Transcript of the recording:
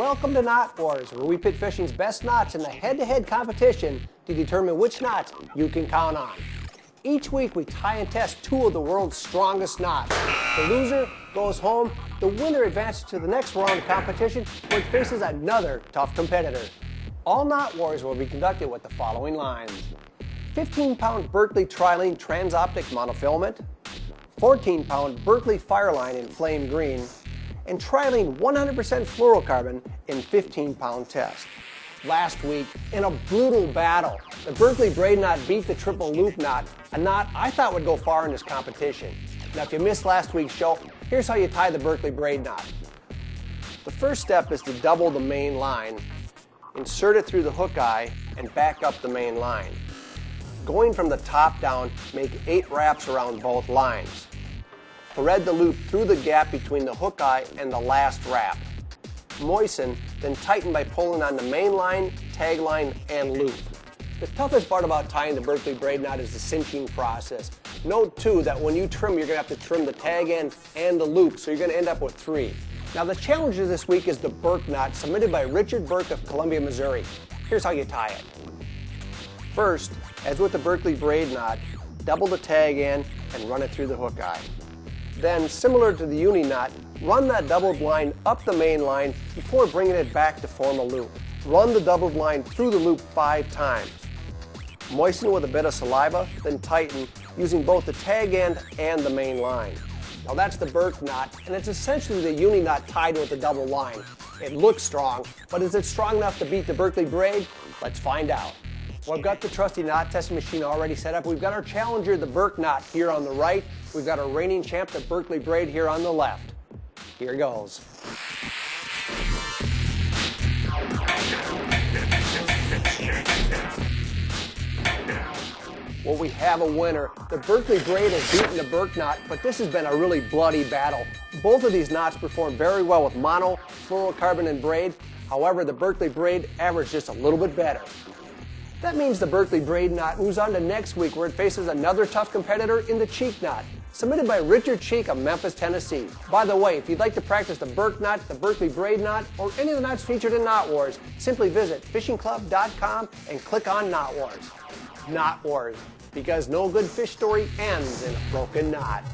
Welcome to Knot Wars, where we pit fishing's best knots in a head-to-head competition to determine which knots you can count on. Each week we tie and test two of the world's strongest knots. The loser goes home, the winner advances to the next round of competition where it faces another tough competitor. All Knot Wars will be conducted with the following lines: 15-pound Berkley Trilene Transoptic Monofilament, 14-pound Berkley Fireline in Flame Green, and Trilene 100% fluorocarbon in 15-pound test. Last week, in a brutal battle, the Berkley Braid knot beat the triple loop knot, a knot I thought would go far in this competition. Now, if you missed last week's show, here's how you tie the Berkley Braid knot. The first step is to double the main line, insert it through the hook eye, and back up the main line. Going from the top down, make 8 wraps around both lines. Thread the loop through the gap between the hook eye and the last wrap. Moisten, then tighten by pulling on the main line, tag line, and loop. The toughest part about tying the Berkley Braid knot is the cinching process. Note too that when you trim, you're going to have to trim the tag end and the loop, so you're going to end up with 3. Now the challenger this week is the Burke knot, submitted by Richard Burke of Columbia, Missouri. Here's how you tie it. First, as with the Berkley Braid knot, double the tag end and run it through the hook eye. Then, similar to the uni knot, run that doubled line up the main line before bringing it back to form a loop. Run the doubled line through the loop 5 times. Moisten with a bit of saliva, then tighten using both the tag end and the main line. Now that's the Burke knot, and it's essentially the uni knot tied with a double line. It looks strong, but is it strong enough to beat the Berkley Braid? Let's find out. Well, I've got the trusty knot testing machine already set up. We've got our challenger, the Burke knot, here on the right. We've got our reigning champ, the Berkley Braid, here on the left. Here goes. Well, we have a winner. The Berkley Braid has beaten the Burke knot, but this has been a really bloody battle. Both of these knots perform very well with mono, fluorocarbon, and braid. However, the Berkley Braid averaged just a little bit better. That means the Berkley Braid knot moves on to next week, where it faces another tough competitor in the Cheek knot, submitted by Richard Cheek of Memphis, Tennessee. By the way, if you'd like to practice the Burke knot, the Berkley Braid knot, or any of the knots featured in Knot Wars, simply visit fishingclub.com and click on Knot Wars. Knot Wars, because no good fish story ends in a broken knot.